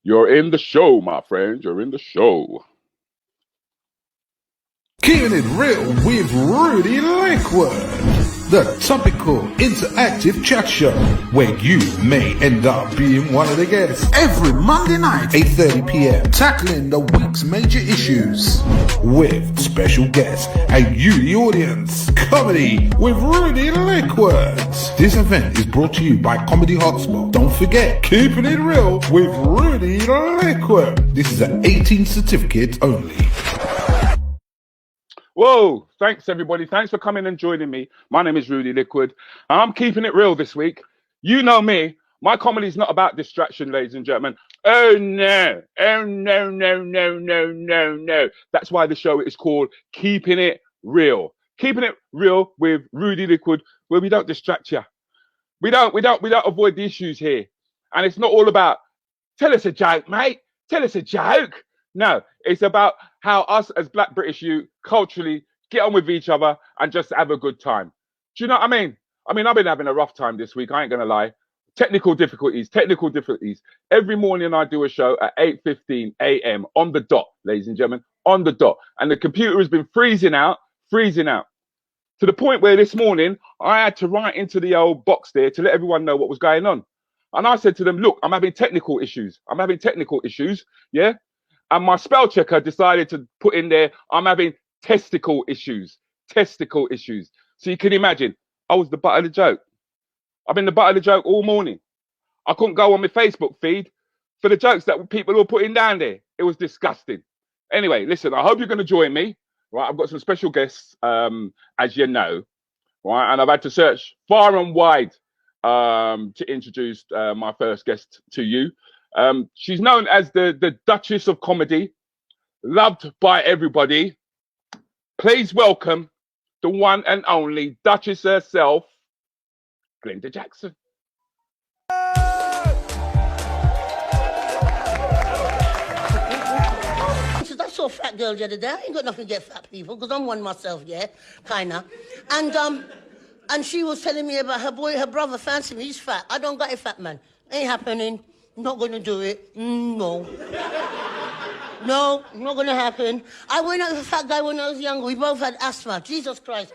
You're in the show, my friend. You're in the show. Keeping it real with Rudi Lickwood, the topical interactive chat show where you may end up being one of the guests. Every Monday night, 8:30 p.m, tackling the week's major issues with special guests and you, the audience. Comedy with Rudi Lickwood. This event is brought to you by Comedy Hotspot. Don't forget, keeping it real with Rudi Lickwood. This is an 18 certificate only. Whoa, thanks everybody. Thanks for coming and joining me. My name is Rudi Lickwood. I'm keeping it real this week. You know me. My comedy is not about distraction, ladies and gentlemen. Oh no. Oh no, no, no, no, no, no. That's why the show is called Keeping It Real. Keeping it real with Rudi Lickwood, where we don't distract you. We don't avoid the issues here. And it's not all about, tell us a joke, mate. Tell us a joke. No, it's about how us as Black British youth culturally get on with each other and just have a good time. Do you know what I mean? I've been having a rough time this week. I ain't going to lie. Technical difficulties. Every morning I do a show at 8:15 a.m. on the dot, ladies and gentlemen, on the dot. And the computer has been freezing out, to the point where this morning I had to write into the old box there to let everyone know what was going on. And I said to them, look, I'm having technical issues. Yeah. And my spell checker decided to put in there, I'm having testicle issues. So you can imagine, I was the butt of the joke. I've been the butt of the joke all morning. I couldn't go on my Facebook feed for the jokes that people were putting down there. It was disgusting. Anyway, listen, I hope you're going to join me. Right, I've got some special guests, as you know. Right, and I've had to search far and wide to introduce my first guest to you. She's known as the Duchess of comedy, loved by everybody. Please welcome the one and only Duchess herself, Glenda Jaxson. I saw a fat girl the other day. I ain't got nothing to get fat people because I'm one myself, yeah, kinda. And she was telling me about her brother fancy me. He's fat. I don't got a fat man. Ain't happening. Not gonna do it. No. No, not gonna happen. I went out with a fat guy when I was younger. We both had asthma. Jesus Christ.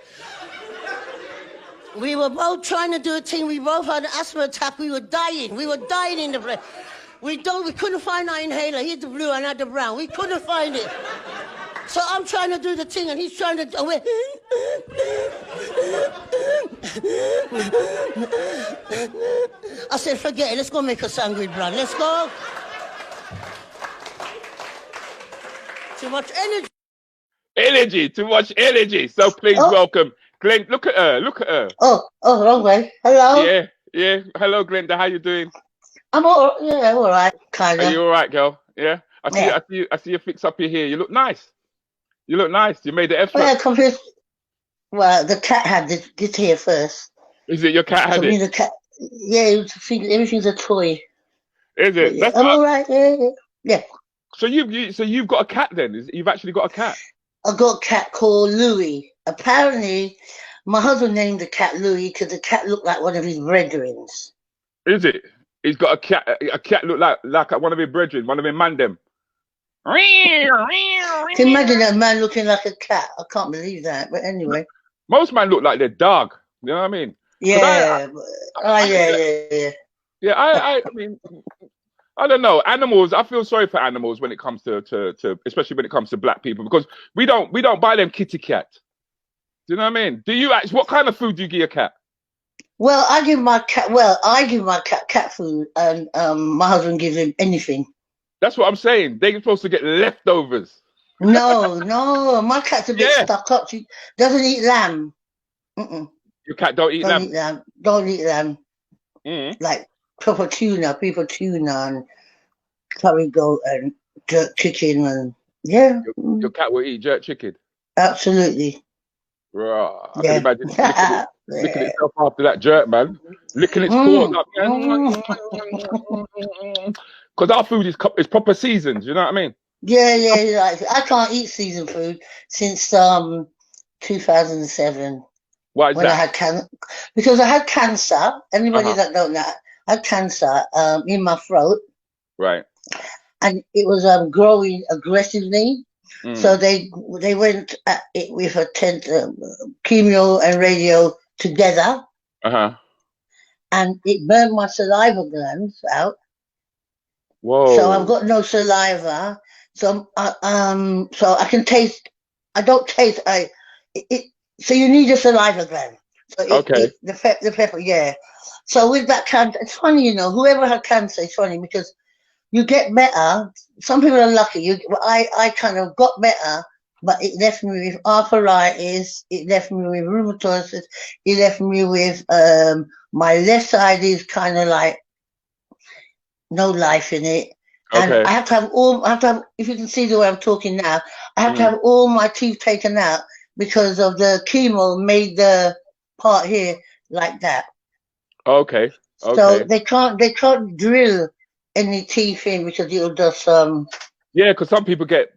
We were both trying to do a thing. We both had an asthma attack. We were dying in the breath. We couldn't find our inhaler. He had the blue and I had the brown. We couldn't find it. So I'm trying to do the thing and he's trying to do it. I said, forget it. Let's go make a sangria brand. Let's go. Too much energy. Too much energy. So please welcome Glenda. Look at her. Oh, wrong way. Hello. Yeah. Hello, Glenda. How you doing? I'm all right, kind of. Are you all right, girl? Yeah. I see you fix up your hair. You look nice. You made the effort. Well, the cat had this hair first. Is it your cat had it? The cat, yeah, everything's a toy. Is it? Yeah. I'm all right. Yeah. So you've got a cat then? You've actually got a cat? I got a cat called Louis. Apparently, my husband named the cat Louis because the cat looked like one of his brethren. Is it? He's got a cat look like one of his brethren, one of his mandem. Can you imagine that man looking like a cat? I can't believe that. But anyway. Most men look like their dog. You know what I mean? Yeah. Yeah, I mean, I don't know. Animals, I feel sorry for animals when it comes to especially when it comes to Black people, because we don't buy them kitty cat. Do you know what I mean? Do you actually, what kind of food do you give your cat? Well, I give my cat cat food, and my husband gives him anything. That's what I'm saying. They're supposed to get leftovers. No, my cat's a bit stuck up. She doesn't eat lamb. Your cat don't eat lamb? Don't eat lamb. Like proper tuna, people tuna and curry goat and jerk chicken and Your cat will eat jerk chicken? Absolutely. Right. I can imagine licking itself after that jerk, man. Licking its paws up, man. Because our food is proper seasoned, you know what I mean? Yeah. I can't eat seasoned food since 2007. Why is when that? Because I had cancer. Anybody that don't know, I had cancer in my throat. Right. and it was growing aggressively. So they went at it with a chemo and radio together, and it burned my saliva glands out. Whoa. So I've got no saliva. So so I can taste. I don't taste. So you need a saliva gland. So the pepper, yeah. So with that cancer, it's funny, you know, whoever had cancer, it's funny because you get better. Some people are lucky. I kind of got better, but it left me with arthritis. It left me with rheumatoid. It left me with my left side is kind of like no life in it. And I have to have if you can see the way I'm talking now, I have to have all my teeth taken out because of the chemo made the part here like that. Okay. So they can't drill any teeth in because it'll just yeah, because some people get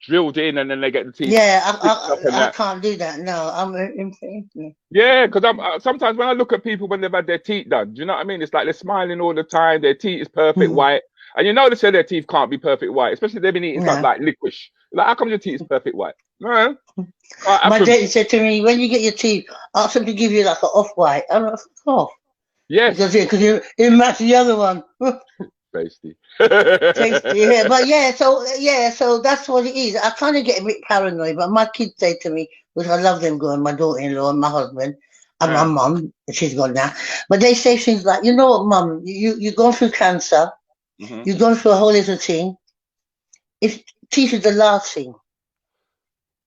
drilled in and then they get the teeth. Yeah, I can't do that. No, I'm yeah, because I'm sometimes when I look at people when they've had their teeth done, do you know what I mean? It's like they're smiling all the time. Their teeth is perfect white, and you know they say their teeth can't be perfect white, especially if they've been eating something like licorice. Like, how come your teeth is perfect white? No. My dad said to me, when you get your teeth, ask them to give you like an off-white. I'm like, off. Yes. Because it matches the other one. Tasty. Tasty, yeah. But so that's what it is. I kind of get a bit paranoid, but my kids say to me, which I love them going, my daughter-in-law and my husband and my mum, she's gone now. But they say things like, you know what, mum, you've gone through cancer, you've gone through a whole little thing. If teeth is the last thing.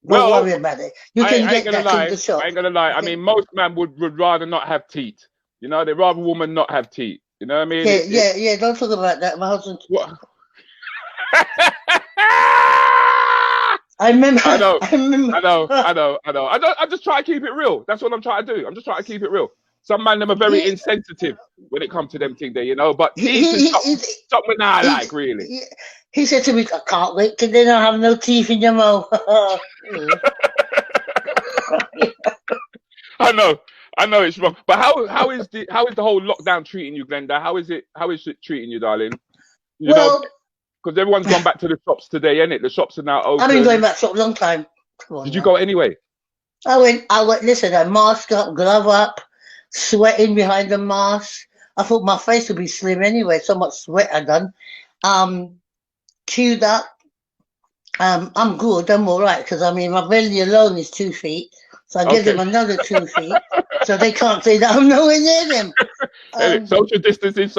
Don't worry about it. You can get that to the shop. I ain't gonna lie. I mean, most men would rather not have teeth. You know, they'd rather woman not have teeth. You know what I mean? Yeah. Don't talk about that. My husband. What? I remember. I know. I just try to keep it real. That's what I'm trying to do. I'm just trying to keep it real. Some men them are very insensitive when it comes to them things there, you know. But teeth is something I like, really. He said to me, I can't wait till they don't have no teeth in your mouth. I know it's wrong. But how is the whole lockdown treating you, Glenda? How is it treating you, darling? You know, because everyone's gone back to the shops today, innit? The shops are now open. I've been going back for a long time. Did you go anyway? I went, listen, I mask up, glove up, sweating behind the mask. I thought my face would be slim anyway, so much sweat I done. Queued up. I'm good, I'm all right, because I mean, my belly alone is 2 feet, so I give them another 2 feet, so they can't say that I'm nowhere near them. Social distancing.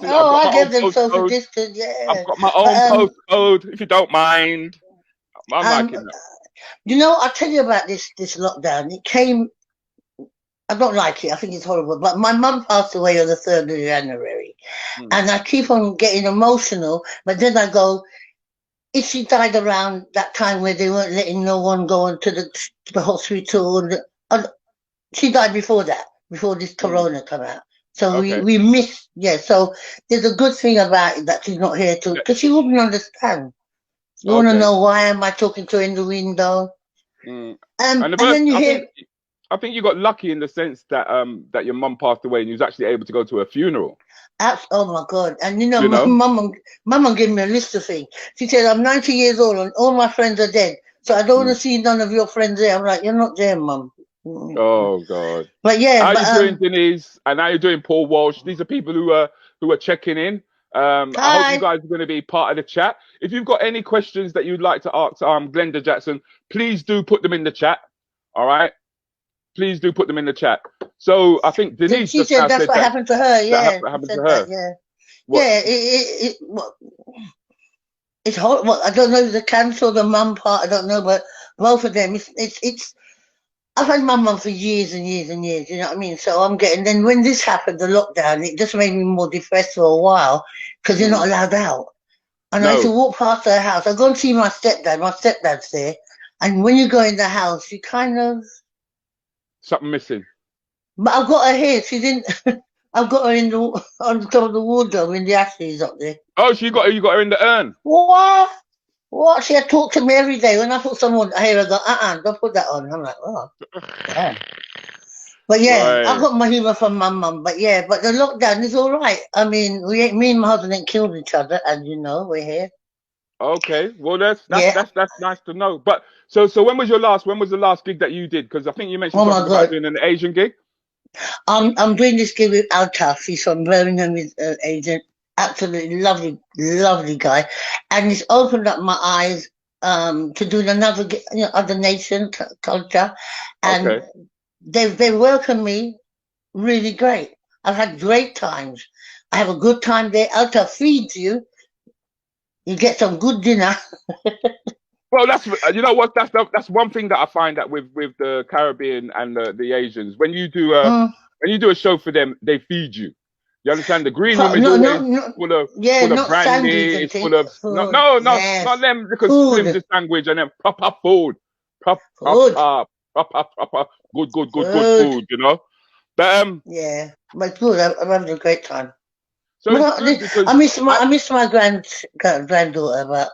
Oh, I give them social distance, yeah. I've got my own postcode, if you don't mind. I'm liking that. You know, I'll tell you about this lockdown. It came, I don't like it, I think it's horrible, but my mum passed away on the 3rd of January, and I keep on getting emotional, but then I go, if she died around that time where they weren't letting no one go into the hospital, she died before that, before this corona come out. So we missed, so there's a good thing about it that she's not here to, because she wouldn't understand. You want to know why am I talking to her in the window? And then you hear... I think you got lucky in the sense that that your mum passed away and you was actually able to go to her funeral. Oh my God. And you know, mum gave me a list of things. She said, I'm 90 years old and all my friends are dead. So I don't want to see none of your friends there. I'm like, you're not there, mum. Oh God. But yeah. How you doing, Denise? And how you doing, Paul Walsh? These are people who are checking in. I hope you guys are going to be part of the chat. If you've got any questions that you'd like to ask Glenda Jaxson, please do put them in the chat. All right. Please do put them in the chat. So I think Denise she said that's what happened to her. Yeah, that happened to her. It's horrible. I don't know the cancer or the mum part. I don't know, but both of them. It's. I've had my mum for years and years and years. You know what I mean? So I'm getting. Then when this happened, the lockdown, it just made me more depressed for a while because you're not allowed out. And I used to walk past her house. I go and see my stepdad. My stepdad's there, and when you go in the house, you kind of. Something missing. But I've got her here. She didn't. I've got her on the top of the wardrobe in the ashes up there. Oh, so you got her in the urn. What? She had talked to me every day. When I thought someone here, I go, don't put that on. I'm like, oh, yeah. But yeah, Right. I got my humour from my mum. But yeah, but the lockdown is all right. I mean, me and my husband ain't killed each other, as you know. We're here. Okay. Well, that's Yeah. nice to know. But so when was the last gig that you did? Because I think you mentioned Oh my something about God. doing an Asian gig. I'm doing this gig with Altaf. He's from Birmingham, his agent. Absolutely lovely, lovely guy, and it's opened up my eyes to doing another, other nation culture, and Okay. they welcomed me really great. I've had great times. I have a good time there. Altaf feeds you. You get some good dinner. Well, that's you know what that's one thing that I find that with the Caribbean and the Asians, when you do Mm. a show for them, they feed you. You understand? The green room is No, always no, full of not sandwich brandy. and It's full things. of Food. not Yes, them because food, flimsy the sandwich and then proper food, proper food, good food. food. You know. But Yeah, but good. I'm having a great time. so it's Well, good because I miss my granddaughter, but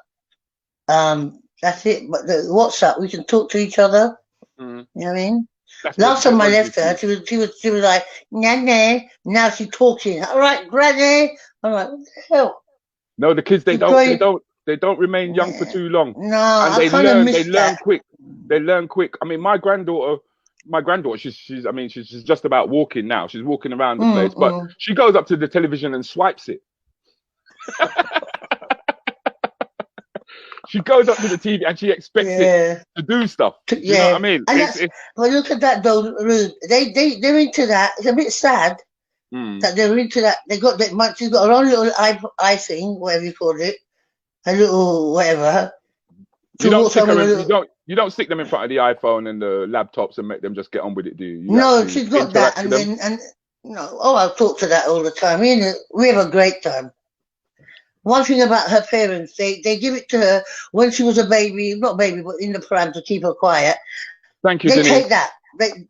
that's it. But the WhatsApp, we can talk to each other. mm, You know what I mean? that's Last time I what it left her, is. she was like, Nanny. Now she's talking. All right, Granny. I'm like, what the hell? No, the kids She's going. they don't remain young for too long, No, and I kind of miss that. quick. They learn quick. I mean, my granddaughter, she's just about walking now. She's walking around the place, but Mm. she goes up to the television and swipes it. She goes up to the TV and she expects it to do stuff. You know what I mean? And but look at that though, Rude. They're into that. It's a bit sad that they're into that. They got that much. She's got her own little eye thing, whatever you call it, a little whatever. You don't stick them in front of the iPhone and the laptops and make them just get on with it, do you? No, she's got that, and I'll talk to that all the time. We have a great time. One thing about her parents, they give it to her when she was a baby, not baby, but in the pram to keep her quiet. Thank you, They Denise. take that. They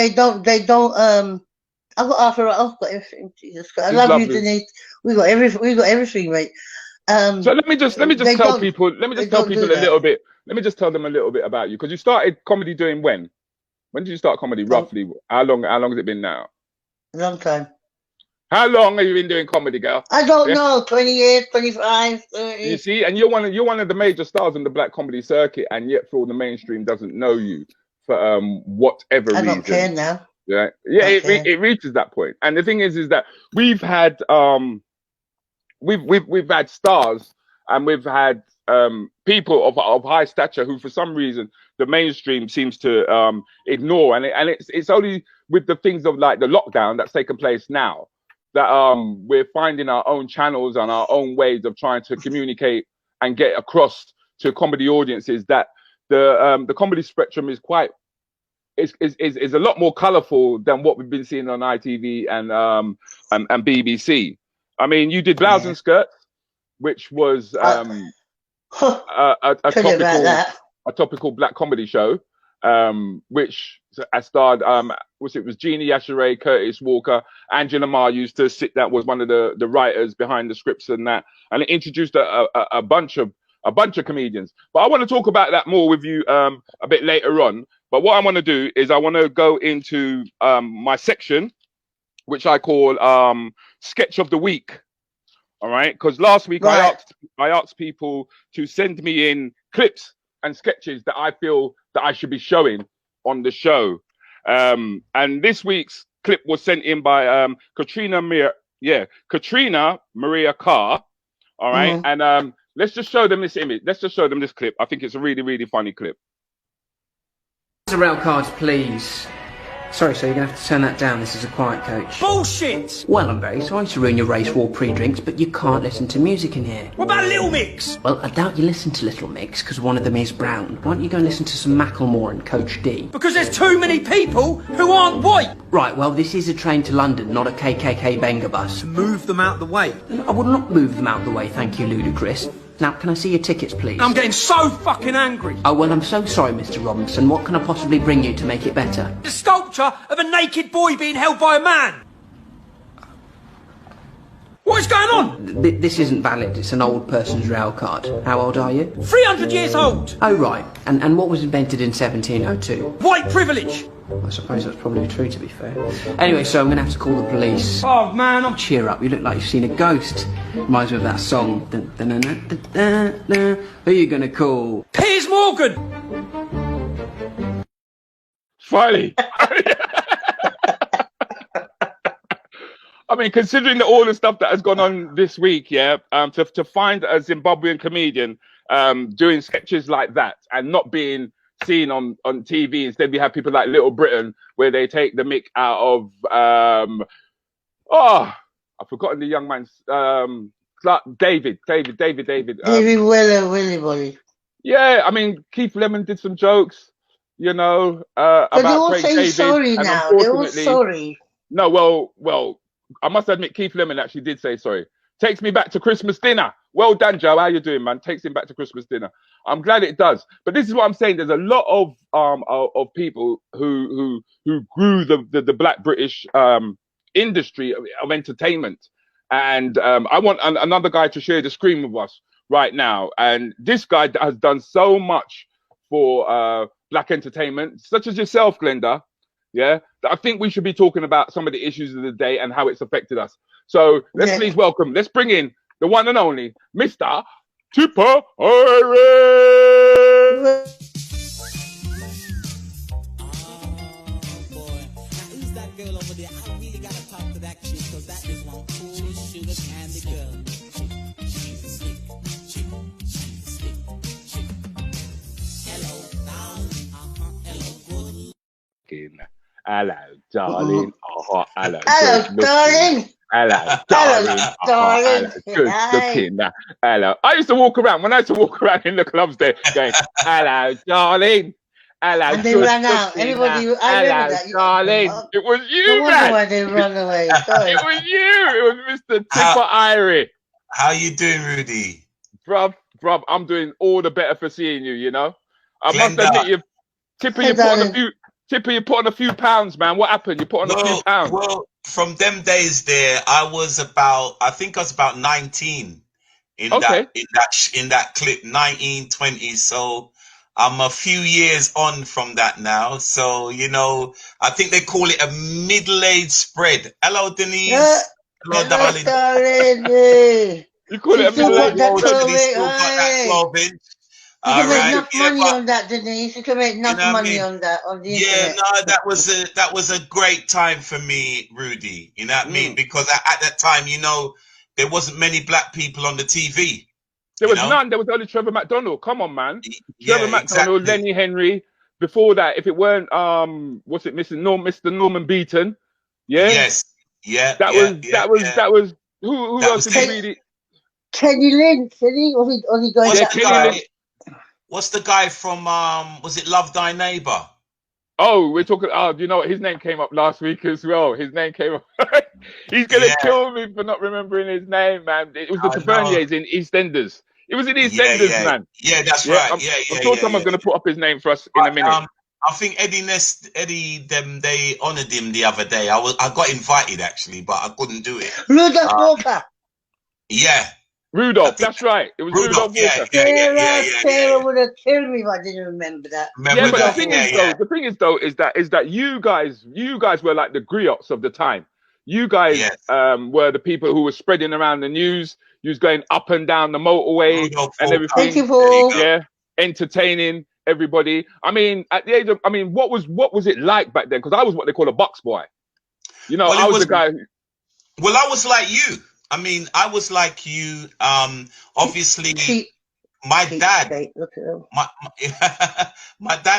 don't. I've got half her. I've got everything. Jesus Christ. I love lovely. you, Denise. We got everything, mate. So let me just tell people a little bit. Let me just tell them a little bit about you, because you started comedy doing when? When did you start comedy roughly? How long has it been now? A long time. How long have you been doing comedy, girl? I don't know. 20 years, 25, 30. You see, and you're one of the major stars on the black comedy circuit, and yet for the mainstream doesn't know you for whatever reason. I don't care now. Yeah, it reaches that point. And the thing is that we've had we've had stars, and we've had people of high stature who, for some reason, the mainstream seems to ignore, and it's only with the things of like the lockdown that's taken place now that we're finding our own channels and our own ways of trying to communicate and get across to comedy audiences that the comedy spectrum is quite is a lot more colourful than what we've been seeing on ITV and BBC. I mean, you did Blouse and Skirts, which was a topical black comedy show, which I starred it was Gina, Yashere, Curtis Walker, Angela Marr used to sit. That was one of the writers behind the scripts and that, and it introduced a bunch of comedians. But I want to talk about that more with you a bit later on. But what I want to do is I want to go into my section, which I call Sketch of the Week. All right, because last week I asked people to send me in clips and sketches that I feel that I should be showing on the show. And this week's clip was sent in by Katrina Maria Carr. All right, and let's just show them this image. Let's just show them this clip. I think it's a really, really funny clip. Rail cards, please. Sorry, sir, you're going to have to turn that down. This is a quiet coach. Bullshit! Well, I'm very sorry to ruin your race war pre-drinks, but you can't listen to music in here. What about Little Mix? Well, I doubt you listen to Little Mix, because one of them is brown. Why don't you go and listen to some Macklemore and Coach D? Because there's too many people who aren't white! Right, well, this is a train to London, not a KKK Benga bus. Move them out the way. I would not move them out the way, thank you, Ludacris. Now, can I see your tickets, please? I'm getting so fucking angry. Oh, well, I'm so sorry, Mr. Robinson. What can I possibly bring you to make it better? The sculpture of a naked boy being held by a man. What is going on? This isn't valid. It's an old person's rail card. How old are you? 300 years old. Oh, right. And what was invented in 1702? White privilege. I suppose that's probably true, to be fair. Anyway, so I'm going to have to call the police. Oh, man, I'm... Cheer up, you look like you've seen a ghost. Reminds me of that song. Dun, dun, dun, dun, dun, dun, dun. Who are you going to call? Piers Morgan! Finally. I mean, considering all the stuff that has gone on this week, yeah, to find a Zimbabwean comedian doing sketches like that and not being seen on TV. Instead, we have people like Little Britain where they take the mick out of I've forgotten the young man's David. Willie Boy. Yeah, I mean, Keith Lemon did some jokes, you know, But they about all Craig say David. sorry And now. They're all unfortunately, sorry. no, well, I must admit, Keith Lemon actually did say sorry. Takes me back to Christmas dinner. Well done, Joe. How you doing, man? Takes him back to Christmas dinner. I'm glad it does. But this is what I'm saying. There's a lot of people who grew the Black British industry of entertainment, and I want another guy to share the screen with us right now. And this guy has done so much for Black entertainment, such as yourself, Glenda. Yeah, I think we should be talking about some of the issues of the day and how it's affected us. So let's please welcome, let's bring in the one and only Mr. Tippa Irie. Who's that girl over there? I really gotta talk to that chick, cause that is one cool sugar candy girl. She's a slick chick. Hello, darling. Hello, good. Hello, darling. Oh, hello, Hello, darling. Hello, darling. Darling. Good looking. Hello. I used to walk around in the clubs there going, hello, darling. Hello, And they ran out. Everybody, I remember that. Darling. It was you, I wonder man. why they ran away. Sorry. It was you. It was Mr. Tippa Irie. How you doing, Rudy? Bruv, I'm doing all the better for seeing you, you know. I must Glenda. admit, Tippa, you put on a few pounds, man. What happened? You put on a few pounds. Well, from them days there, I think I was about 19 in that clip, 19, 20. So I'm a few years on from that now. So, you know, I think they call it a middle-age spread. Hello, Denise. Yeah. Hello, darling. Darling. You call it a middle-age You can make enough money on that, Denise. You can make enough money on that on the internet. No, that was a great time for me, Rudy. You know what I mean? Because at that time, you know, there wasn't many Black people on the TV. There was none. There was only Trevor McDonald. Come on, man. Trevor McDonald, Lenny Henry. Before that, if it weren't Mr. Norman Beaton. Yeah. Yes. Yeah. That was who else did you really? Kenny Lynn, or he going What's the guy from was it Love Thy Neighbor? Oh, we're talking. Oh, you know what? His name came up last week as well. His name came up. He's gonna kill me for not remembering his name, man. It was the Taverniers in EastEnders. It was in EastEnders, man. Yeah, that's right. I'm sure someone's gonna put up his name for us in a minute. I think they honoured him the other day. I got invited actually, but I couldn't do it. Rudolph Walker. Yeah. Rudolph, that's right. It was Rudolph Walker. Sarah would have killed me if I didn't remember that. But the thing is though, is that you guys were like the griots of the time. You guys were the people who were spreading around the news. You was going up and down the motorway and everything. Thank you, Paul. Yeah, entertaining everybody. I mean, at the age of, what was it like back then? Because I was what they call a box boy. You know, I was the guy. Well, I was like you. I mean, I was like you. Obviously, my dad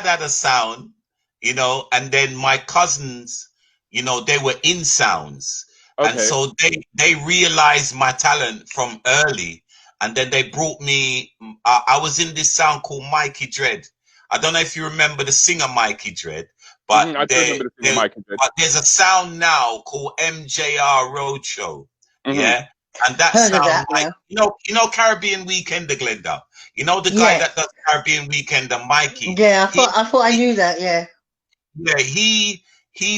had a sound, you know, and then my cousins, you know, they were in sounds. Okay. And so they realized my talent from early. And then they brought me, I was in this sound called Mikey Dread. I don't know if you remember the singer Mikey Dread. But, I do remember the singer Mikey Dread. But there's a sound now called MJR Roadshow. Yeah. And that sound like, you know Caribbean Weekender, Glenda. You know the guy that does Caribbean Weekender, Mikey. Yeah, I thought I knew that, yeah. Yeah, he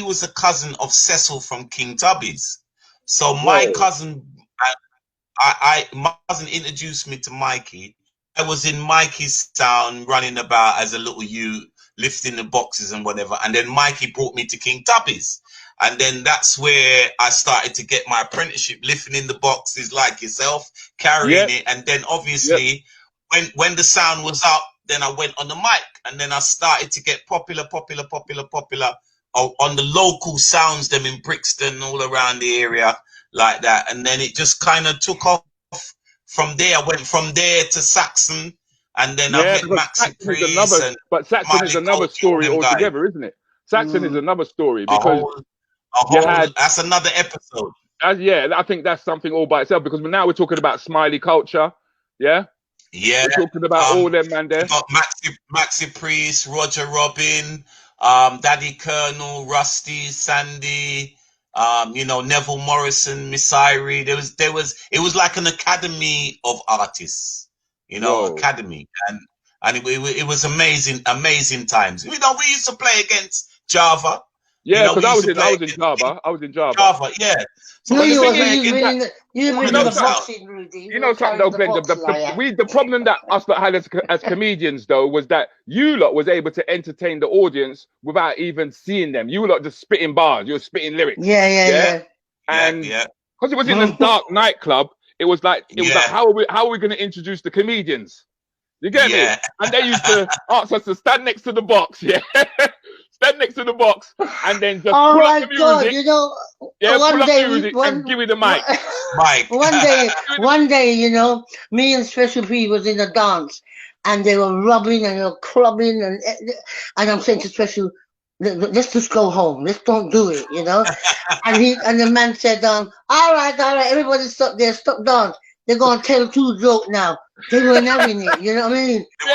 was a cousin of Cecil from King Tubby's. So my cousin my cousin introduced me to Mikey. I was in Mikey's sound running about as a little youth, lifting the boxes and whatever. And then Mikey brought me to King Tubby's. And then that's where I started to get my apprenticeship, lifting in the boxes like yourself, carrying it. And then obviously when the sound was up, then I went on the mic, and then I started to get popular on the local sounds, them in Brixton, all around the area like that. And then it just kind of took off from there. I went from there to Saxon, and then I met Maxi Priest. But Saxon is another story altogether, isn't it? Saxon is another story because that's another episode. Yeah, I think that's something all by itself, because now we're talking about Smiley culture. Yeah. Yeah, we're talking about all them man there. Got Maxi Priest, Roger Robin, Daddy Colonel, Rusty, Sandy, Neville Morrison, Miss Irie. It was like an academy of artists, academy, and it was amazing times. We used to play against Java. Yeah, because I was in Java. I was in Java. Java, yeah. So no, you were in the boxing, Rudy. You know something, though, Glenda. The problem that us lot had as comedians, though, was that you lot was able to entertain the audience without even seeing them. You lot just spitting bars. You were spitting lyrics. Yeah. And because it was in a dark nightclub, it was like how are we going to introduce the comedians? You get me? And they used to ask us to stand next to the box. Yeah. Stand next to the box and then just pull up the music. Pull up the music and give me the mic. One day, me and Special P was in a dance, and they were rubbing and they were clubbing, and I'm saying to Special, let's just go home. Let's don't do it, and the man said, all right, everybody stop there, stop dance. They're gonna tell two jokes now. They weren't having it, you know what I mean? No.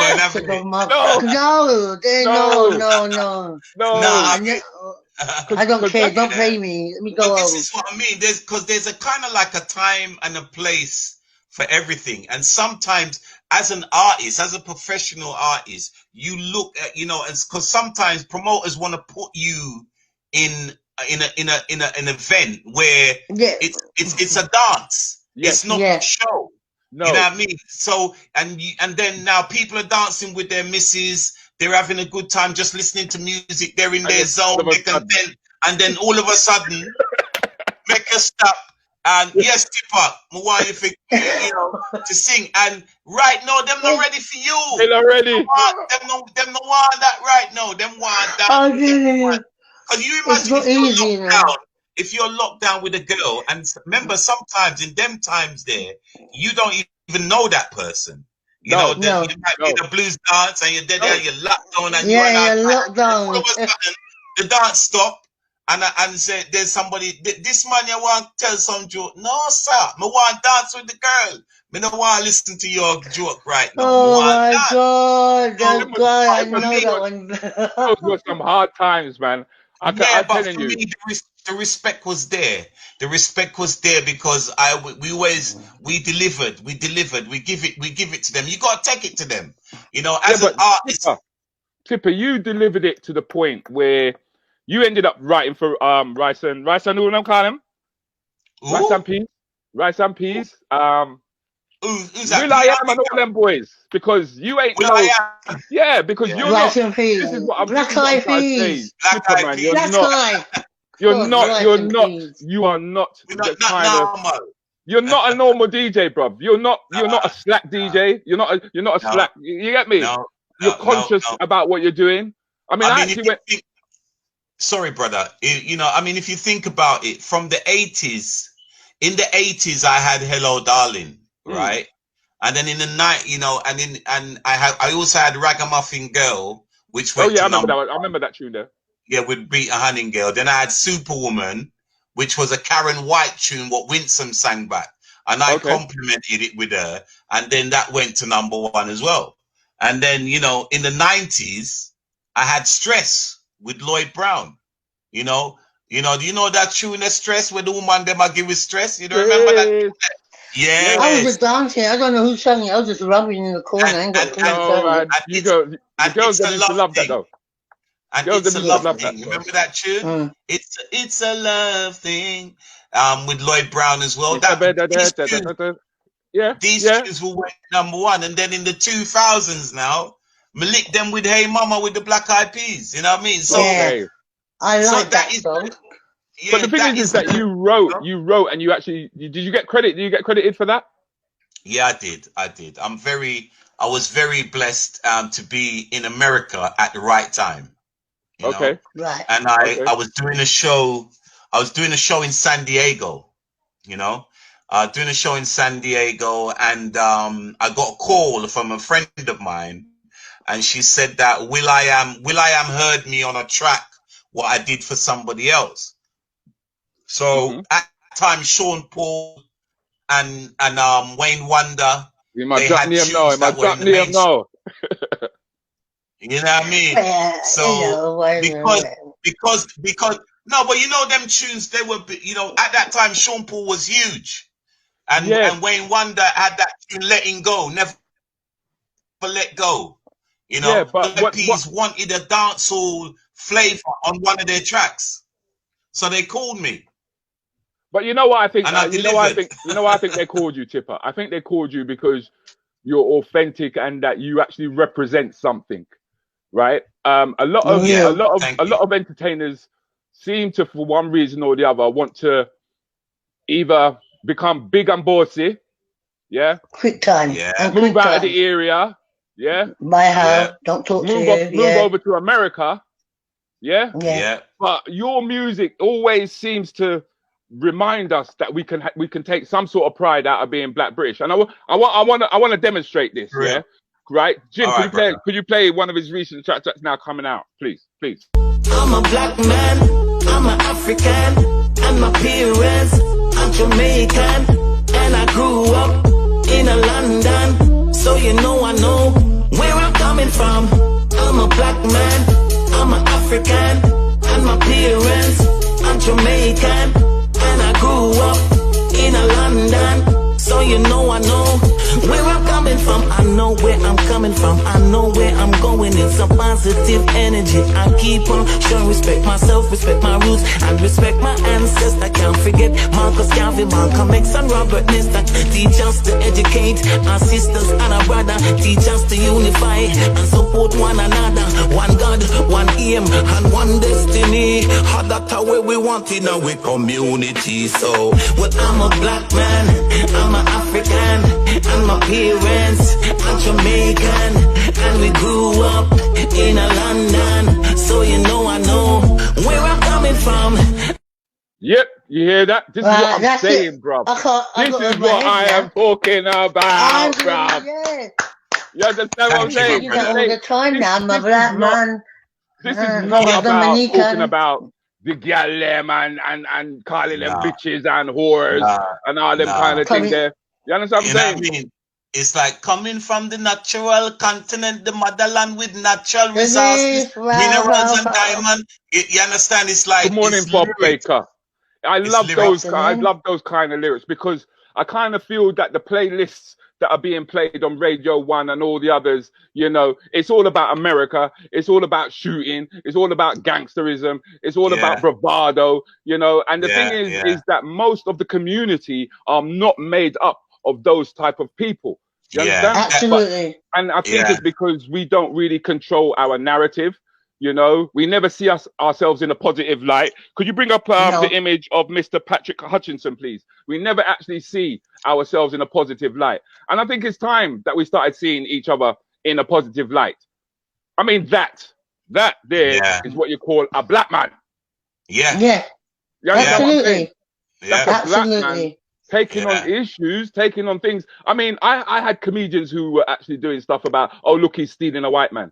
I don't care. Don't pay me. Let me go home. This is what I mean. There's a kind of like a time and a place for everything. And sometimes, as an artist, as a professional artist, you look at, because sometimes promoters want to put you in an event where it's a dance. It's not a show. No. You know what I mean? So, and then now people are dancing with their misses. They're having a good time just listening to music. They're in their zone. They're content. And then all of a sudden, make a stop. And yes, Tippa, I want you to sing. And right now, them not ready for you. They're not ready. Them not want that right now. Them want that. Because you imagine if you're locked down with a girl, and remember, sometimes in them times there, you don't even know that person. You might be in a blues dance and you're there, you're locked down, and you're locked down. All of a sudden, the dance stop, and say there's somebody. This man, you want to tell some joke? No, sir. I want to dance with the girl. I don't want to listen to your joke right now. Oh my God! I know that one. Those were some hard times, man. I'm telling you. The respect was there. The respect was there because we delivered. We give it to them. You gotta take it to them. As an artist. Tippa, you delivered it to the point where you ended up writing for Rice and who I'm calling him? Rice and Peas. Who's that? Will.i.am and all them boys, because you ain't because you're Rice not. And Peas. This is what I'm Black Eyed Peas. You are not the kind of. You're not a normal DJ, bruv. You're not a slack DJ. You're not a slack. You get me? You're conscious about what you're doing. I actually went. Sorry, brother. If you think about it, from the 80s, in the 80s, I had Hello Darling, right? And then in the night, and I also had Ragamuffin Girl, which went I remember that tune there. Yeah, with Rita Hanningale. Then I had Superwoman, which was a Karen White tune, what Winsome sang back. And I complimented it with her. And then that went to #1 as well. And then, in the 90s, I had Stress with Lloyd Brown. Do you know that tune, the Stress, where the woman them I give with stress? You don't remember that? Yeah. I was just dancing. I don't know who sang it. I was just rubbing in the corner. The girls used to love that, though. And It's a Love Thing. Remember that tune? It's a Love Thing. With Lloyd Brown as well. These tunes will went #1. And then in the 2000s now, lick them with Hey Mama with the Black Eyed Peas. You know what I mean? So, Yeah. I like that song. Yeah, but the thing is that you wrote, and you actually, did you get credit? Did you get credited for that? Yeah, I did. I was very blessed to be in America at the right time. You know? Right. And I was doing a show. I was doing a show in San Diego. You know, doing a show in San Diego, and I got a call from a friend of mine, and she said that Will I Am heard me on a track what I did for somebody else. So at the time, Sean Paul and Wayne Wonder, they had tunes that were in the mainstream. You know what I mean? So because no, but you know them tunes, they were, you know, at that time Sean Paul was huge, and Wayne Wonder had that tune Letting Go, Never Let Go. You know, but the Peas wanted a dancehall flavor on one of their tracks, so they called me. But you know what I think? And I think they called you, Tippa. I think they called you because you're authentic and that you actually represent something, right? A lot of entertainers seem to, for one reason or the other, want to either become big and bossy, quick time, move out of the area, buy a house, don't talk to you, move over to America, But your music always seems to remind us that we can take some sort of pride out of being Black British, and I want to demonstrate this, right? Jim, could you play one of his recent tracks that's now coming out, please? I'm a black man, I'm an African, and my parents are Jamaican, and I grew up in London, so you know I know where I'm coming from. I'm a black man, I'm an African, and my parents are Jamaican, and I grew up in London, so you know I know where I'm coming from. I know where I'm coming from, I know where I'm going. It's a positive energy. I keep on showing respect myself, respect my roots, and respect my ancestors. Can't forget Marcus Garvey, Malcolm X, and Robert Nesta. Teach us to educate our sisters and our brother. Teach us to unify and support one another. One God, one aim, and one destiny. How that's how we want in our community. So, well, I'm a black man, I'm an African, and my parents are Jamaican, and we grew up in London, so you know I know where I'm coming from. Yep, you hear that? This is what I'm saying, bro. This is what I am talking about, bro. You understand what I'm saying? You do all the time now, I'm a black man. This is not about talking about the gal them and calling them bitches and whores and all them kind of things there. You understand what I'm saying? What I mean? It's like coming from the natural continent, the motherland with natural resources, minerals and diamond. You understand? It's like, good morning, Bob Baker. I love those kind of lyrics, because I kind of feel that the playlists that are being played on Radio 1 and all the others, you know, it's all about America, it's all about shooting, it's all about gangsterism, it's all about bravado, you know, and the thing is that most of the community are not made up of those type of people. You understand? Absolutely. And I think it's because we don't really control our narrative. You know, we never see ourselves in a positive light. Could you bring up the image of Mr. Patrick Hutchinson, please? We never actually see ourselves in a positive light. And I think it's time that we started seeing each other in a positive light. I mean, that there is what you call a black man. Yeah. Absolutely. That's a black man taking on issues, taking on things. I mean, I had comedians who were actually doing stuff about, oh, look, he's stealing a white man.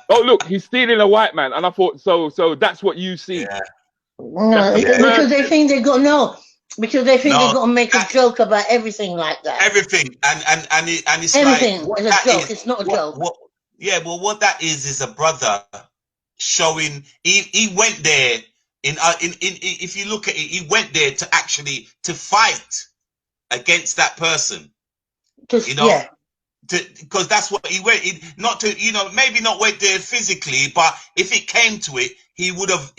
Oh, look, he's stealing a white man. And I thought, so that's what you see. Because they think they got because they think they've got to make a joke about everything like that. Everything. And it's everything like, is a joke. It's not a joke. What that is a brother showing, he went there if you look at it, he went there to actually to fight against that person. You know? Because that's what he went, not to, you know, maybe not went there physically, but if it came to it, he would have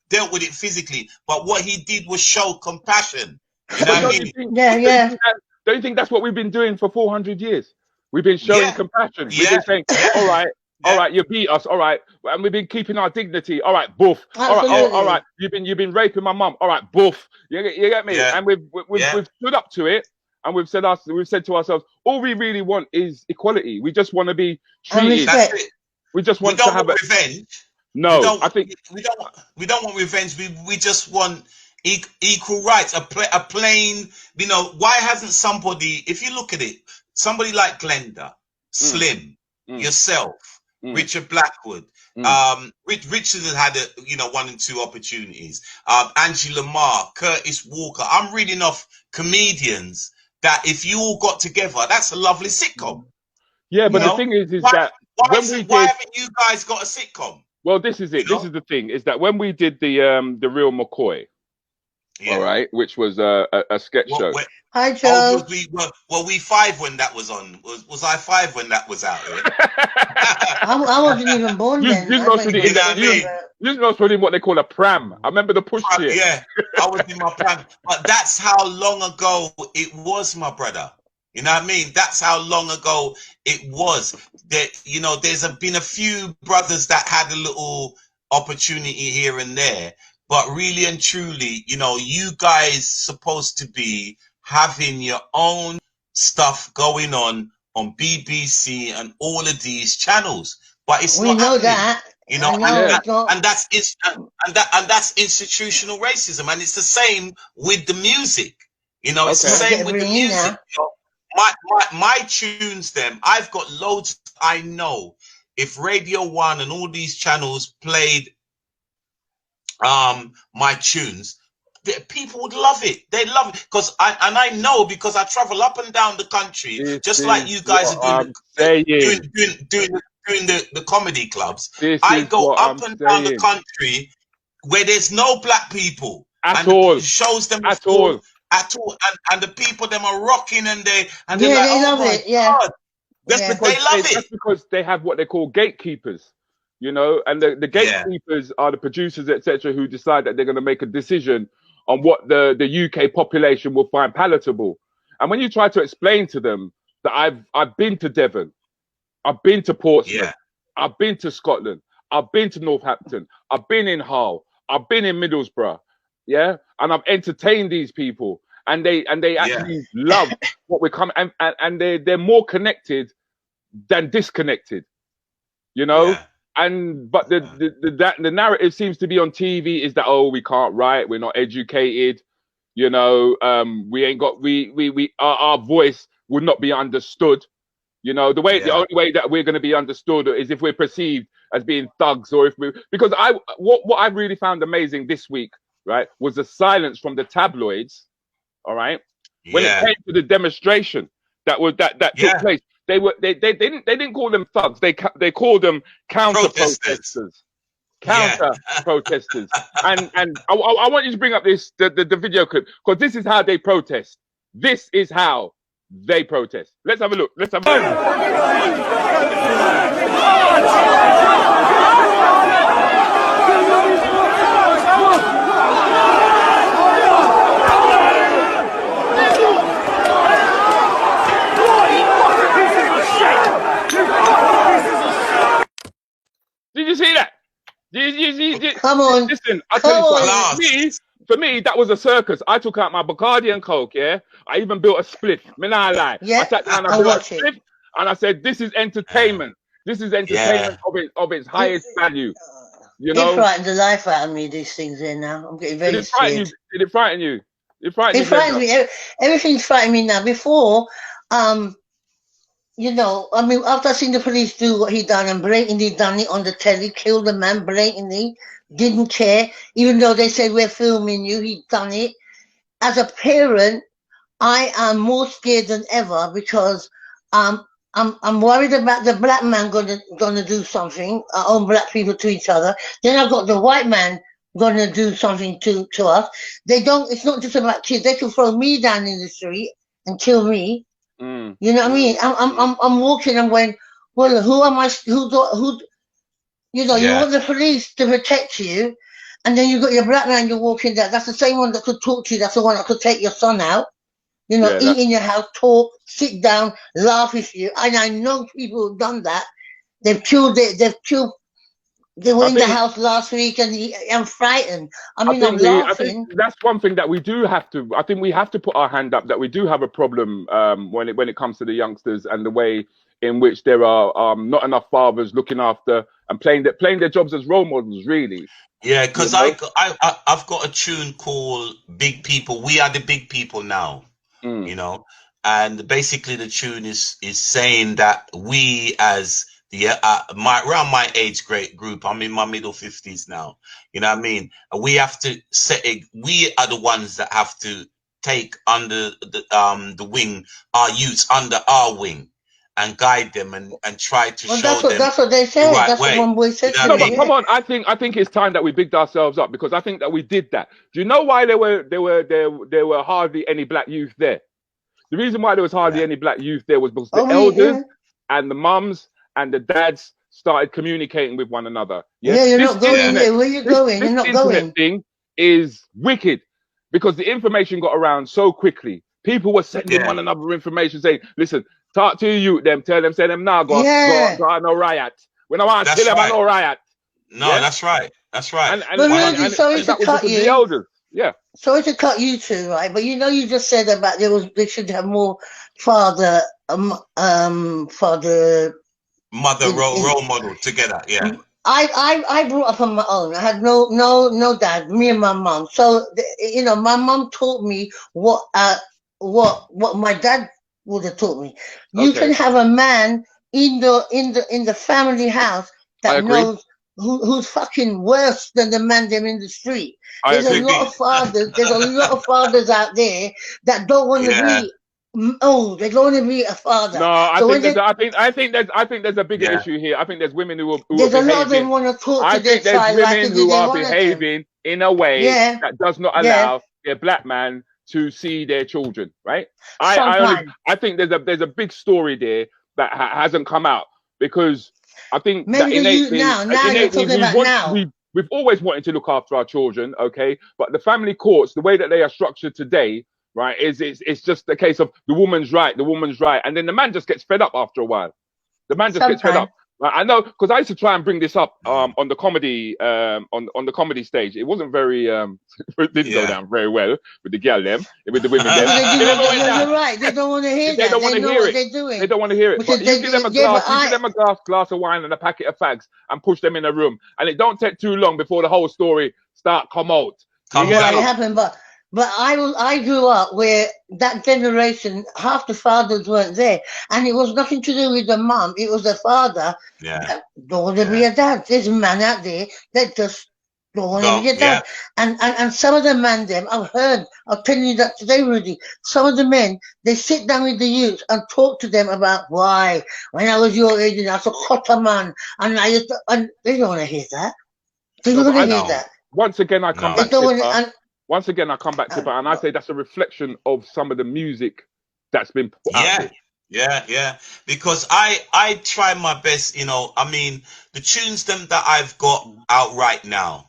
dealt with it physically. But what he did was show compassion. You know what I mean? Don't you think that's what we've been doing for 400 years? We've been showing compassion. We've been saying, all right, you beat us, all right, and we've been keeping our dignity. All right, boof. All right, all right. You've been raping my mum. All right, boof. You get me? And we've stood up to it, and we've said to ourselves, all we really want is equality. We just want to be treated. That's it. We just want to have revenge. No, I think we don't want revenge. We just want equal rights. A plain, why hasn't somebody? If you look at it, somebody like Glenda, Slim, yourself, Richard Blackwood, Richard has had 1 and 2 opportunities. Angie Lamar, Curtis Walker. I'm reading off comedians that if you all got together, that's a lovely sitcom. Yeah, but the thing is that why haven't you guys got a sitcom? Well, this is it. This is the thing: is that when we did the Real McCoy, all right, which was a sketch show. Hi, Joe. Were we 5 when that was on? Was I 5 when that was out? Yeah? I wasn't even born then. You know what they call a pram. I remember the push shit. Yeah, I was in my pram. But that's how long ago it was, my brother. You know what I mean? That's how long ago it was. That there's been a few brothers that had a little opportunity here and there, but really and truly, you guys supposed to be having your own stuff going on BBC and all of these channels. But it's not happening. And that's institutional racism, and it's the same with the music. It's the same with the music. My tunes, I've got loads. I know if Radio 1 and all these channels played my tunes, people would love it. They love it because I know because I travel up and down the country, just like you guys are doing the comedy clubs. I go up and down the country where there's no black people at all. Shows them at all. And the people them are rocking and they're like, they love it. God. They love it. That's because they have what they call gatekeepers, and the gatekeepers are the producers, etc., who decide that they're going to make a decision on what the UK population will find palatable. And when you try to explain to them that I've been to Devon, I've been to Portsmouth, I've been to Scotland, I've been to Northampton, I've been in Hull, I've been in Middlesbrough, and I've entertained these people, and they actually love what we're coming, and they're more connected than disconnected, And but the narrative seems to be on TV is that we can't write, we're not educated, we ain't got our voice would not be understood, the only way that we're going to be understood is if we're perceived as being thugs, or because what I really found amazing this week, right, was the silence from the tabloids, all right, when it came to the demonstration that took place. They didn't call them thugs. They called them counter protesters. Protesters. And I want you to bring up the video clip, because this is how they protest. This is how they protest. Let's have a look. Did you see that? Come on. Listen, I tell you something. For me, that was a circus. I took out my Bacardi and Coke, I even built a spliff. Me not lie. Yeah, I sat down and built a spliff, and I said, this is entertainment. This is entertainment of its highest value. It frightened the life out of me, these things there now. I'm getting very scared. Did it frighten you? It frightens me. Everything's frightening me now. Before, after I seen the police do what he done and blatantly done it on the telly, killed the man blatantly, didn't care, even though they said we're filming you, he done it. As a parent, I am more scared than ever because I'm worried about the black man gonna do something, our own black people to each other. Then I've got the white man gonna do something to us. It's not just about kids. They can throw me down in the street and kill me. You know what I mean? I'm walking and going, well, who am I? You want the police to protect you, and then you got your black man you're walking there. That's the same one that could talk to you. That's the one that could take your son out. You know, eat in your house, talk, sit down, laugh with you. And I know people who've done that. They were in the house last week and I'm frightened. I'm laughing. I think that's one thing that we do have to, I think we have to put our hand up that we do have a problem when it comes to the youngsters and the way in which there are not enough fathers looking after and playing their jobs as role models, really. Yeah, because I've got a tune called Big People. We are the big people now, you know, and basically the tune is saying that we as around my age group, I'm in my middle 50s now, you know what I mean? We have to we are the ones that have to take under the wing, our youths under our wing, and guide them and try to show them. That's what they said. That's what one boy said. No, but come on, I think it's time that we bigged ourselves up, because I think that we did that. Do you know why there were hardly any black youth there? The reason why there was hardly any black youth there was because the elders and the mums and the dads started communicating with one another. Yeah, you're not going there. Where you going? You're not going. This thing is wicked, because the information got around so quickly. People were sending one another information, saying, "Listen, talk to you, them, tell them, say them now, go no riot. When I want to tell them, no riot." No, that's right. That's right. And sorry to cut you. The elders. Yeah. Sorry to cut you two, right? But you know, you just said about they should have more mother role model together. Yeah. I brought up on my own. I had no dad, me and my mom. So you know, my mom taught me what my dad would have taught me. You can have a man in the family house that knows who's fucking worse than the man them in the street. There's a lot of fathers. There's a lot of fathers out there that don't want to be. Oh, they don't want to be a father. No, I think there's a bigger issue here. I think there's women who there's a lot of them want to talk to their child. I think there's women who are behaving in a way that does not allow their black man to see their children. Right? I think there's a big story there that hasn't come out, because I think maybe that innately, now you're talking about now. We've always wanted to look after our children, okay? But the family courts, the way that they are structured today, right, it's just the case of the woman's right, and then the man just gets fed up after a while. The man just gets fed up. I know, because I used to try and bring this up on the comedy on the comedy stage. It wasn't very it didn't go down very well with the girl them, with the women them. You're right. They don't want to hear that. They don't want to hear it. They're doing. They don't want to hear it. But you give them a glass of wine and a packet of fags and push them in a room, and it don't take too long before the whole story come out. It happened, but I grew up where that generation, half the fathers weren't there, and it was nothing to do with the mum. It was the father. That don't want to be a dad. There's a man out there that just don't want to be a dad. And some of the men, I'll tell you that today, Rudy. Some of the men, they sit down with the youths and talk to them about why when I was your age and I was a hotter man, and they don't want to hear that. They don't want to hear that. Once again, I come back. Once again, I come back to it, and I say that's a reflection of some of the music that's been put out there. Yeah. Because I try my best, you know. I mean, the tunes that I've got out right now,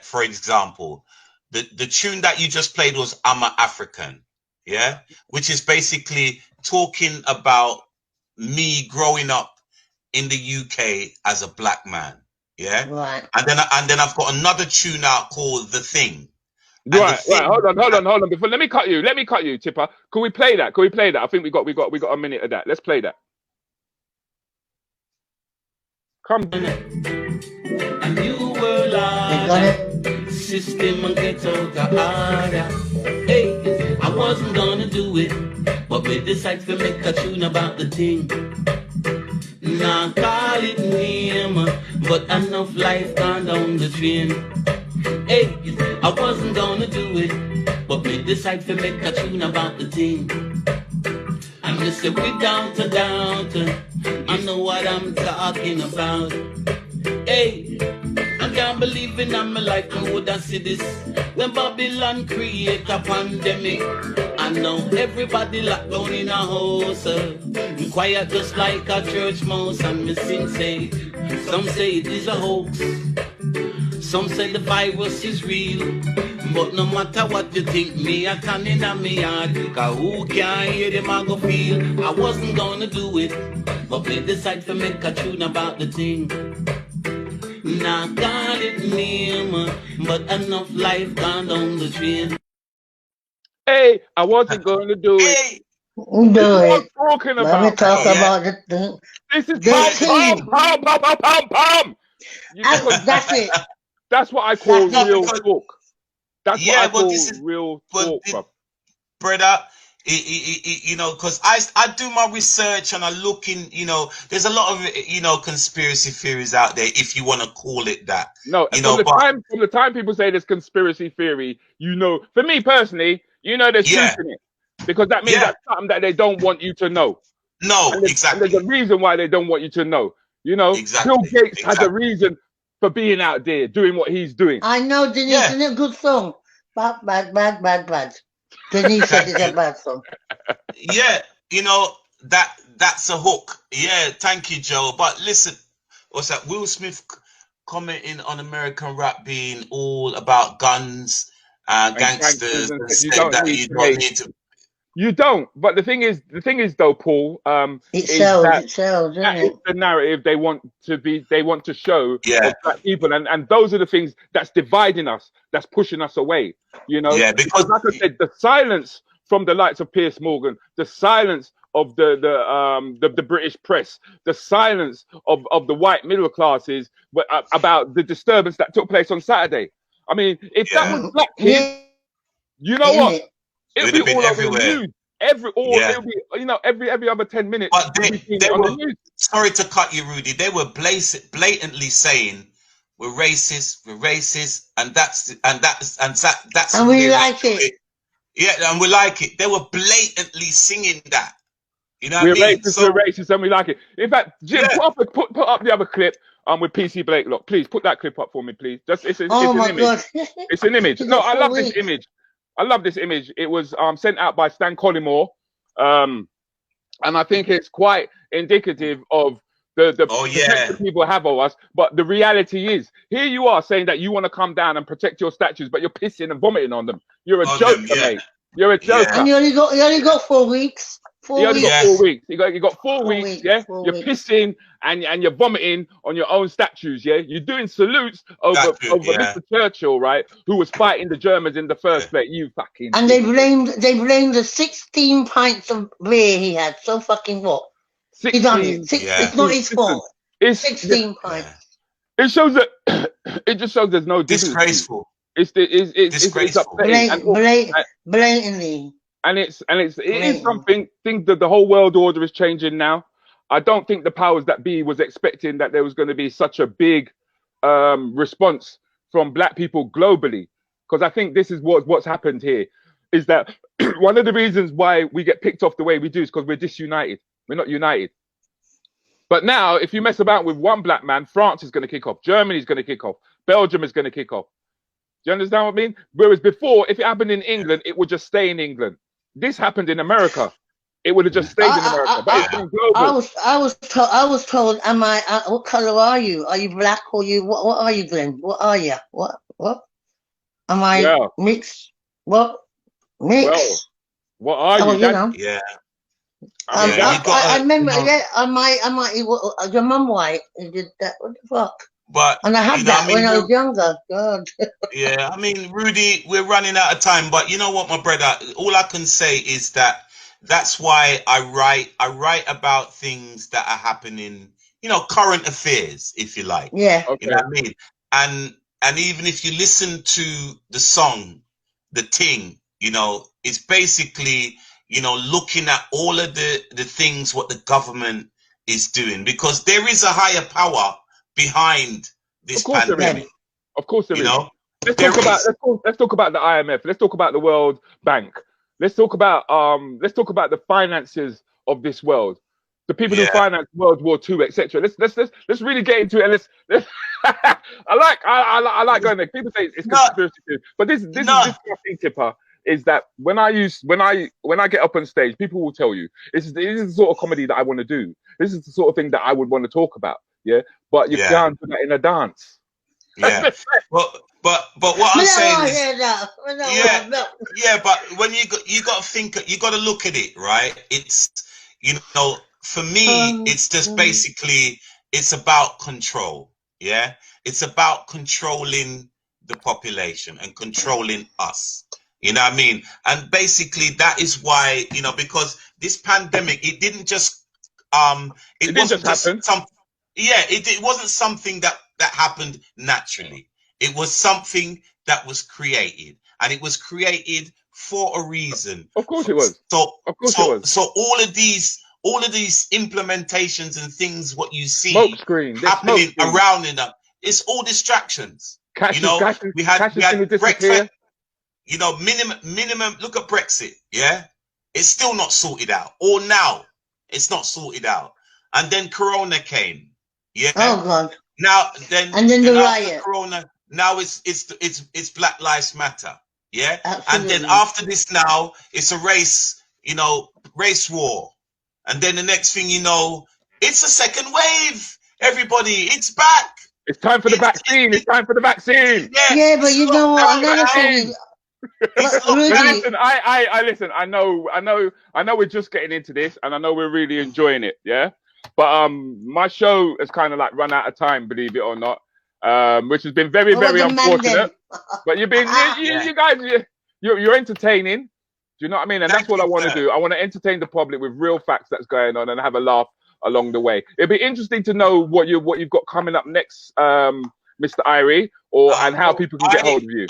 for example, the tune that you just played was "I'm an African," which is basically talking about me growing up in the UK as a black man, Right. And then I've got another tune out called "The Thing." Right. Hold on. Before, let me cut you, Tippa. Can we play that? I think we got a minute of that. Let's play that. Come. And you were like system and get out of order. Hey, I wasn't gonna do it, but we decided to make a tune about the thing. Now call it name, but enough life gone down the drain. Hey, I wasn't gonna do it, but we decided to make a tune about the thing. And we said we down to, I know what I'm talking about. Hey, I can't believe in my life I would have see this. When Babylon create a pandemic, I know everybody locked down in a house, quiet just like a church mouse, and missing say, some say it is a hoax. Some say the virus is real, But no matter what you think, me I can in me yard. Cause who can hear them I go feel? I wasn't gonna do it, but we decide to make a tune about the thing. Now got it name, but enough life gone down the drain. Hey, I wasn't going to do it. Do it. Talking about. Let me talk about the thing. This is pom. That's it. That's what I call real talk. That's what I call this is real talk, bro. Brother. You know, because I do my research and I look in, you know, there's a lot of, you know, conspiracy theories out there, if you want to call it that. No, you from the time people say there's conspiracy theory, you know, for me personally, you know, there's truth in it, because that means that's something that they don't want you to know. No, exactly. And there's a reason why they don't want you to know. You know, Bill Gates has a reason for being out there doing what he's doing. I know, Denise, isn't it a good song? Bad. Denise said it's a bad song. Yeah, you know, that's a hook. Yeah, thank you, Joe. But listen, what's that? Will Smith commenting on American rap being all about guns, gangsters, and said that you don't need to. You don't. But the thing is though, Paul, it sells, doesn't it? The narrative they want to show of black people, and those are the things that's dividing us, that's pushing us away. You know, because like I said, the silence from the likes of Piers Morgan, the silence of the British press, the silence of the white middle classes about the disturbance that took place on Saturday. I mean, if that was black kids, you know what? It would be all over the news. It'll be, you know, every other 10 minutes. But they were, sorry to cut you, Rudy. They were blatantly saying we're racist, and that's and we like it. Yeah, and we like it. They were blatantly singing that. You know, we're racist, and we like it. In fact, Jim, put up the other clip. With PC Blakelock, please put that clip up for me, please. It's an image. God. It's an image. No, I love this image. I love this image. It was sent out by Stan Collymore, and I think it's quite indicative of the protection people have of us. But the reality is, here you are saying that you want to come down and protect your statues, but you're pissing and vomiting on them. You're a joker, mate. You're a joker. And you only got 4 weeks. You only got 4 weeks. You got 4 weeks. Yeah, you're pissing and you're vomiting on your own statues. Yeah, you're doing salutes over Mr. Churchill, right? Who was fighting the Germans in the first place. You fucking. And they blamed the 16 pints of beer he had. So fucking what? 16. He done it. It's not his fault. It's 16 pints. It shows that it just shows there's no disgraceful. It's disgraceful. Blatantly. And it is something. Think that the whole world order is changing now. I don't think the powers that be was expecting that there was going to be such a big response from black people globally, because I think this is what's happened here, is that one of the reasons why we get picked off the way we do is because we're disunited. We're not united. But now, if you mess about with one black man, France is going to kick off, Germany is going to kick off, Belgium is going to kick off. Do you understand what I mean? Whereas before, if it happened in England, it would just stay in England. This happened in America. It would have just stayed in America. But it's been global. I was told, am I? What color are you? Are you black or you? What are you, Glenn? What are you? What? Am I mixed? What? Mixed? Well, what are you? You know. Yeah. I remember. Yeah, I might. Your mum white. You did that. What the fuck? But and I had that when I was younger. God. Yeah, I mean, Rudy, we're running out of time. But you know what, my brother? All I can say is that's why I write about things that are happening. You know, current affairs, if you like. Yeah. Okay. You know what I mean? And even if you listen to the song, The Ting, you know, it's basically, you know, looking at all of the things what the government is doing, because there is a higher power behind this pandemic. Of course there is. You know? Let's talk about the IMF. Let's talk about the World Bank. Let's talk about the finances of this world. The people who financed World War II, etc. Let's really get into it. And I like going there. People say it's conspiracy theory, but this is thing, Tippa, is that when I get up on stage, people will tell you this is the sort of comedy that I want to do. This is the sort of thing that I would want to talk about. Yeah, but you can't do that in a dance. Yeah. But But what I'm saying is, yeah, but when you got to think, you got to look at it, right? It's, you know, for me, it's just basically, it's about control. Yeah, it's about controlling the population and controlling us. You know what I mean? And basically, that is why, you know, because this pandemic, it didn't just it wasn't just something. Yeah, it wasn't something that happened naturally. It was something that was created, and it was created for a reason. Of course it was. So all of these implementations and things, what you see happening around in them, it's all distractions. We had Brexit. You know, minimum. Look at Brexit. Yeah, it's still not sorted out. Or now, it's not sorted out. And then Corona came. Yeah. Oh God. Now then. And then the riot. Corona. Now it's Black Lives Matter. Yeah. Absolutely. And then after this, now it's a race. You know, race war. And then the next thing you know, it's a second wave. Everybody, it's back. It's time for the vaccine. It's time for the vaccine. Yeah, but you know what? Another thing is. Listen, I listen. I know. We're just getting into this, and I know we're really enjoying it. Yeah, but my show has kind of like run out of time, believe it or not, which has been very unfortunate. But you've been, you guys, you're entertaining. Do you know what I mean? And that's what I want to do. I want to entertain the public with real facts that's going on and have a laugh along the way. It'd be interesting to know what you've got coming up next, Mr. Irie, and how people can get hold of you.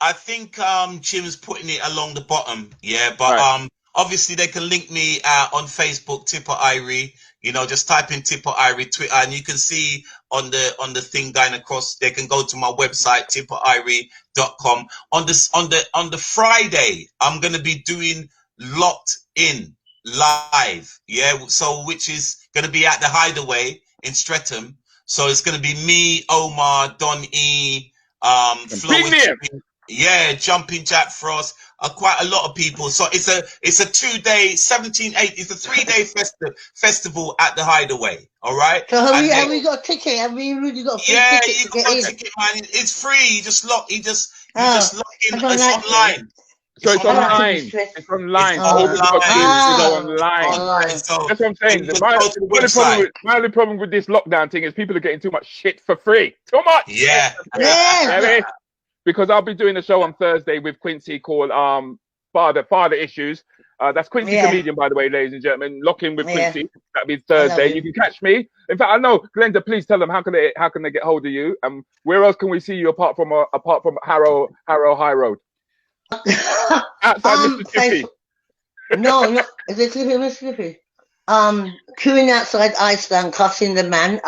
I think Jim's putting it along the bottom, yeah. But obviously they can link me on Facebook, Tippa Irie. You know, just type in Tippa Irie Twitter, and you can see on the thing going across. They can go to my website, tippairie.com. On the Friday, I'm gonna be doing Locked In live, yeah. So which is gonna be at the Hideaway in Streatham. So it's gonna be me, Omar, Don E, Flo. Yeah, Jumping Jack Frost, quite a lot of people. So it's a 2-day, 17/8. It's a 3-day festival at the Hideaway. All right. So have we got a ticket? Have we really got a free ticket? Yeah, you got a ticket, man. It's free. You just lock in. It's online. So it's online. It's online. Online. So that's what I'm saying. My only problem with this lockdown thing is people are getting too much shit for free. Too much. Yeah. Because I'll be doing a show on Thursday with Quincy called Father Issues. That's Quincy Comedienne, by the way, ladies and gentlemen. Lock in with Quincy. That'll be Thursday. You can catch me. In fact, I know, Glenda, please tell them how can they get hold of you? Where else can we see you apart from Harrow High Road? Outside Mississippi. No, is it Mississippi? Queuing outside Iceland, cussing the man.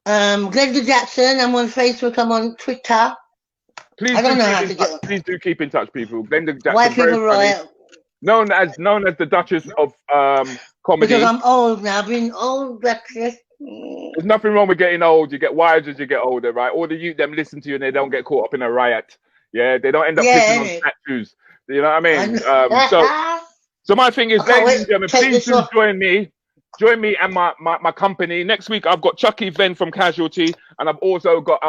Glenda Jaxson. I'm on Facebook. I'm on Twitter. Please do keep in touch, people. Glenda Jaxson, white people riot. Known as the Duchess of comedy. Because I'm old now. I've been old, Duchess. There's nothing wrong with getting old. You get wise as you get older, right? All the youth them listen to you and they don't get caught up in a riot. Yeah, they don't end up pissing on statues. You know what I mean? So my thing is, ladies and gentlemen, please do join me. Join me and my company. Next week, I've got Chucky Venn from Casualty, and I've also got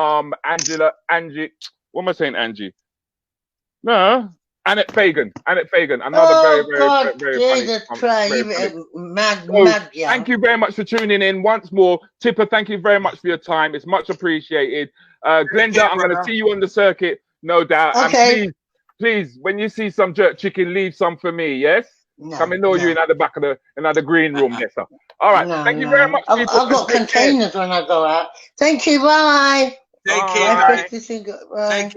Angie. What am I saying, Angie? No, Annette Fagan. Another very funny. Mad. Thank you very much for tuning in once more. Tippa, thank you very much for your time. It's much appreciated. Glenda, I'm going to see you on the circuit, no doubt. Okay. And please, when you see some jerk chicken, leave some for me. Yes. Come and know you in at the back of the green room, yes, sir. All right, thank you very much. I've got containers when I go out. Thank you. Bye. Take care. Take care, guys.